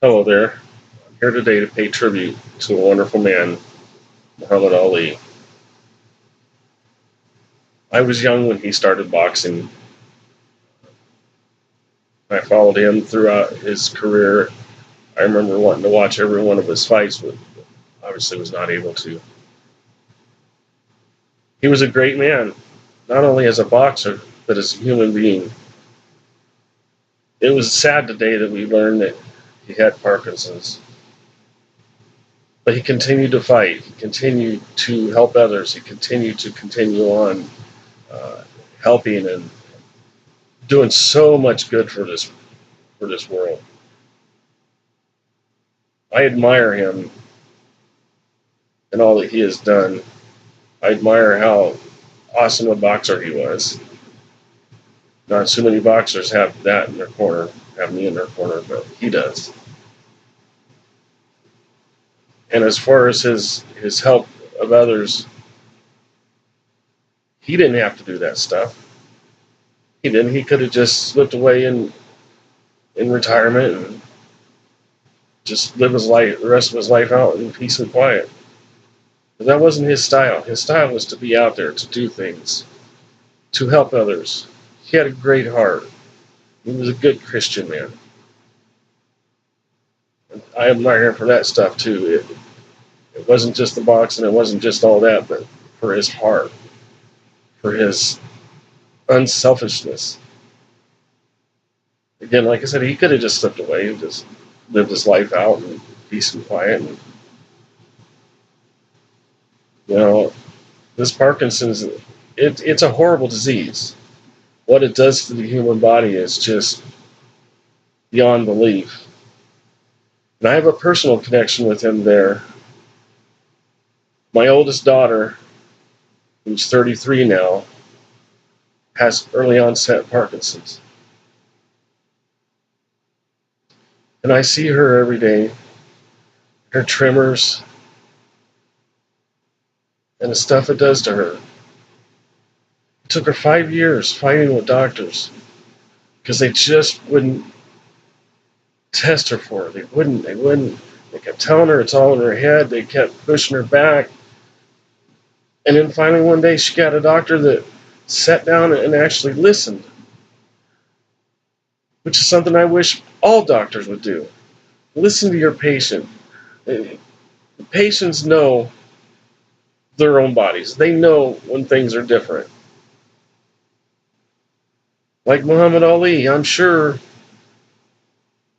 Hello there. I'm here today to pay tribute to a wonderful man, Muhammad Ali. I was young when he started boxing. I followed him throughout his career. I remember wanting to watch every one of his fights, but obviously was not able to. He was a great man, not only as a boxer, but as a human being. It was sad today that we learned that he had Parkinson's. But he continued to fight. He continued to help others. He continued to continue on uh, helping and doing so much good for this world. I admire him and all that he has done. I admire how awesome a boxer he was. Not so many boxers have that in their corner, have me in their corner, but he does. And as far as his help of others, he didn't have to do that stuff. He didn't. He could have just slipped away in retirement and just live his life, the rest of his life out in peace and quiet. But that wasn't his style. His style was to be out there, to do things, to help others. He had a great heart. He was a good Christian man. And I admire him for that stuff too. It wasn't just the boxing, it wasn't just all that, but for his heart, for his unselfishness. Again, like I said, he could have just slipped away and just lived his life out in peace and quiet. And, you know, this Parkinson's, it's a horrible disease. What it does to the human body is just beyond belief. And I have a personal connection with him there. My oldest daughter, who's 33 now, has early onset Parkinson's. And I see her every day, her tremors, and the stuff it does to her. It took her 5 years fighting with doctors because they just wouldn't test her for it. They wouldn't. They kept telling her it's all in her head. They kept pushing her back. And then finally one day she got a doctor that sat down and actually listened, which is something I wish all doctors would do. Listen to your patient. The patients know their own bodies. They know when things are different. Like Muhammad Ali, I'm sure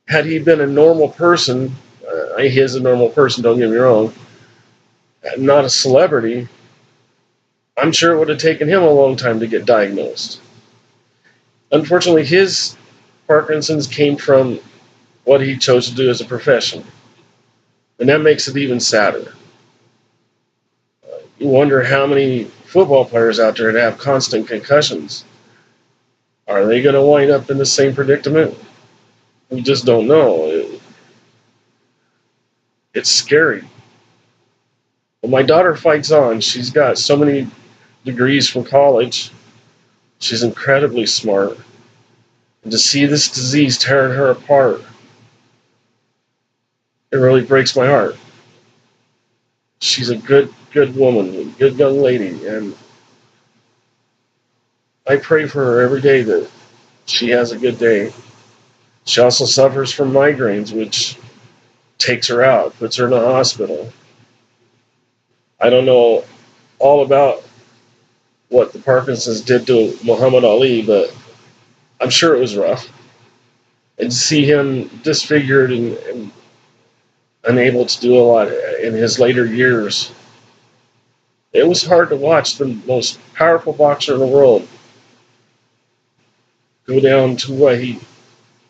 had he been a normal person, he is a normal person, don't get me wrong, not a celebrity, I'm sure it would have taken him a long time to get diagnosed. Unfortunately, his Parkinson's came from what he chose to do as a profession. And that makes it even sadder. You wonder how many football players out there that have constant concussions. Are they going to wind up in the same predicament? We just don't know. It's scary. But my daughter fights on. She's got so many degrees from college. She's incredibly smart. And to see this disease tearing her apart, it really breaks my heart. She's a good woman, a good young lady, and I pray for her every day that she has a good day. She also suffers from migraines, which takes her out, puts her in a hospital. I don't know all about what the Parkinson's did to Muhammad Ali, but I'm sure it was rough. And to see him disfigured and unable to do a lot in his later years, it was hard to watch the most powerful boxer in the world go down to what he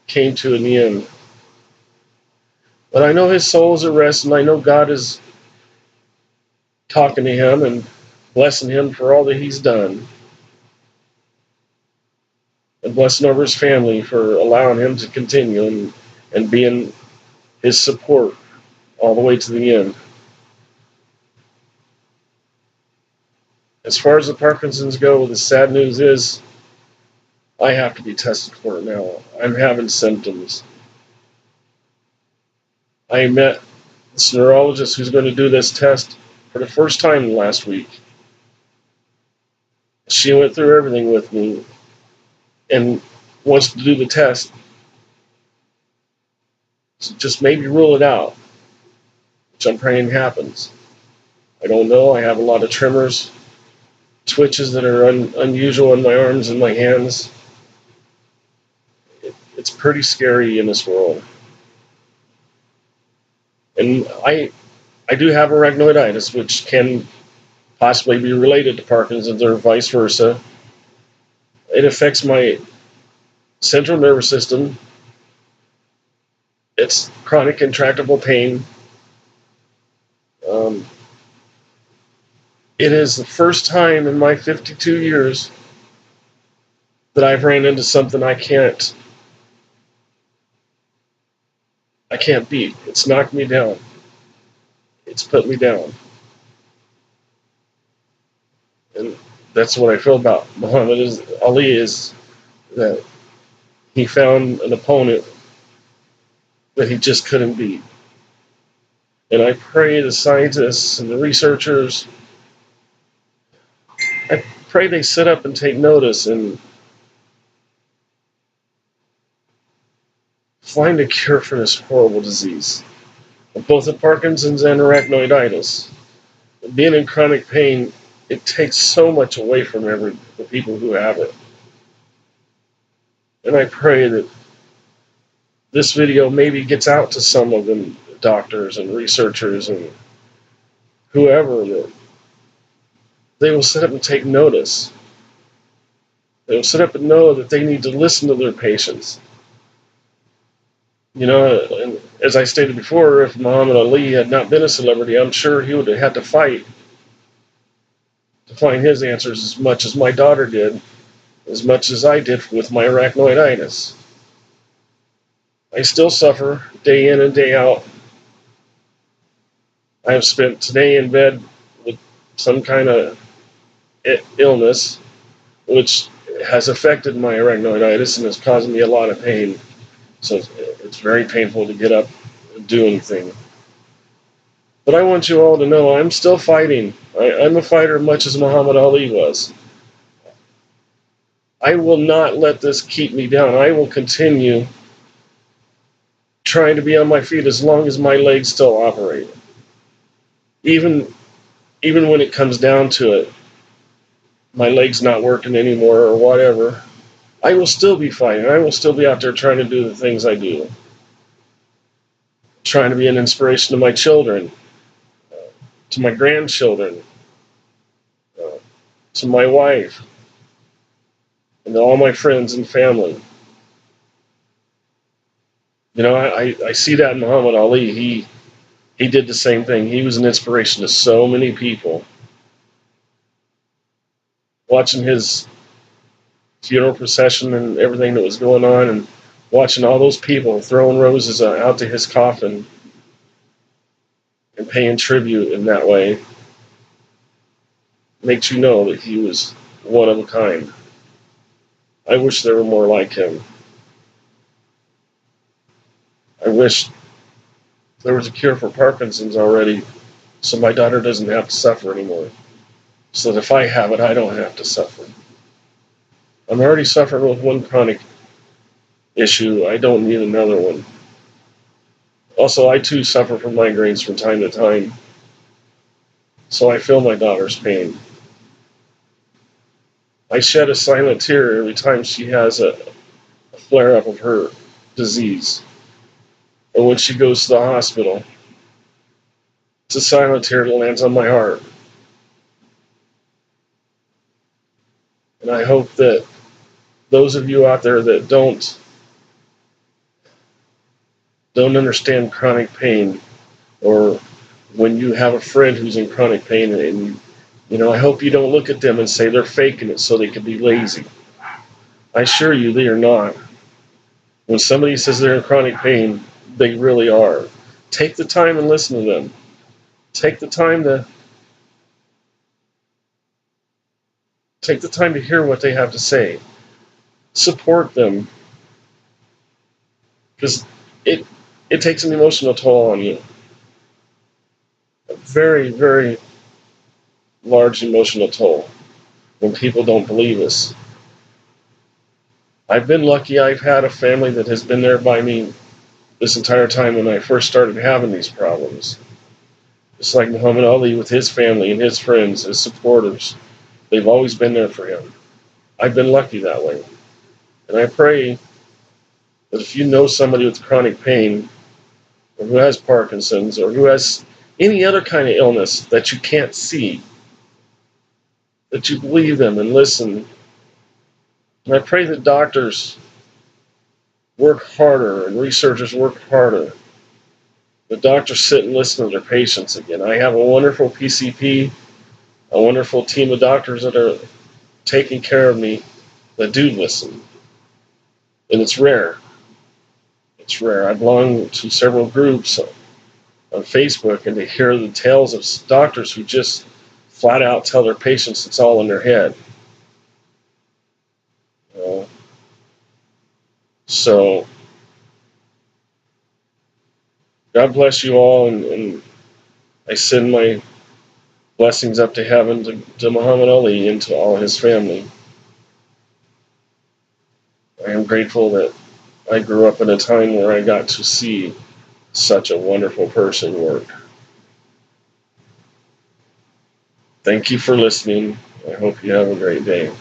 came to in the end. But I know his soul is at rest, and I know God is talking to him and blessing him for all that he's done. And blessing over his family for allowing him to continue and being his support all the way to the end. As far as the Parkinson's go, the sad news is I have to be tested for it now. I'm having symptoms. I met this neurologist who's going to do this test for the first time last week. She went through everything with me and wants to do the test. So just maybe rule it out, which I'm praying happens. I don't know. I have a lot of tremors, twitches that are unusual in my arms and my hands. It's pretty scary in this world. And I do have arachnoiditis, which can possibly be related to Parkinson's or vice versa. It affects my central nervous system. It's chronic intractable pain. It is the first time in my 52 years that I've ran into something I can't beat. It's knocked me down. It's put me down. And that's what I feel about Muhammad Ali is that he found an opponent that he just couldn't beat. And I pray the scientists and the researchers, I pray they sit up and take notice and find a cure for this horrible disease, both the Parkinson's and arachnoiditis. Being in chronic pain, it takes so much away from the people who have it. And I pray that this video maybe gets out to some of them, doctors and researchers and whoever, that they will sit up and take notice. They will sit up and know that they need to listen to their patients. You know, and as I stated before, if Muhammad Ali had not been a celebrity, I'm sure he would have had to fight to find his answers as much as my daughter did, as much as I did with my arachnoiditis. I still suffer day in and day out. I have spent today in bed with some kind of illness, which has affected my arachnoiditis and has caused me a lot of pain. So it's very painful to get up and do anything. But I want you all to know I'm still fighting. I'm a fighter much as Muhammad Ali was. I will not let this keep me down. I will continue trying to be on my feet as long as my legs still operate. Even when it comes down to it, my leg's not working anymore or whatever, I will still be fighting. I will still be out there trying to do the things I do. Trying to be an inspiration to my children, to my grandchildren, to my wife, and to all my friends and family. You know, I see that in Muhammad Ali. He did the same thing. He was an inspiration to so many people. Watching his funeral procession and everything that was going on, and watching all those people throwing roses out to his coffin and paying tribute in that way makes you know that he was one of a kind. I wish there were more like him. I wish there was a cure for Parkinson's already, so my daughter doesn't have to suffer anymore. So that if I have it, I don't have to suffer. I'm already suffering with one chronic issue. I don't need another one. Also, I too suffer from migraines from time to time. So I feel my daughter's pain. I shed a silent tear every time she has a flare-up of her disease. Or when she goes to the hospital. It's a silent tear that lands on my heart. And I hope that those of you out there that don't understand chronic pain, or when you have a friend who's in chronic pain, and you know, I hope you don't look at them and say they're faking it so they can be lazy. I assure you they are not. When somebody says they're in chronic pain, they really are. Take the time and listen to them. Take the time to hear what they have to say. Support them. Because It takes an emotional toll on you. A very, very large emotional toll when people don't believe us. I've been lucky. I've had a family that has been there by me this entire time when I first started having these problems. It's like Muhammad Ali with his family and his friends, his supporters. They've always been there for him. I've been lucky that way. And I pray that if you know somebody with chronic pain, or who has Parkinson's, or who has any other kind of illness that you can't see, that you believe them and listen. And I pray that doctors work harder and researchers work harder. The doctors sit and listen to their patients again. I have a wonderful PCP, a wonderful team of doctors that are taking care of me that do listen. And it's rare. It's rare. I belong to several groups on Facebook, and to hear the tales of doctors who just flat out tell their patients it's all in their head. You know? So God bless you all, and I send my blessings up to heaven to Muhammad Ali and to all his family. I am grateful that I grew up in a time where I got to see such a wonderful person work. Thank you for listening. I hope you have a great day.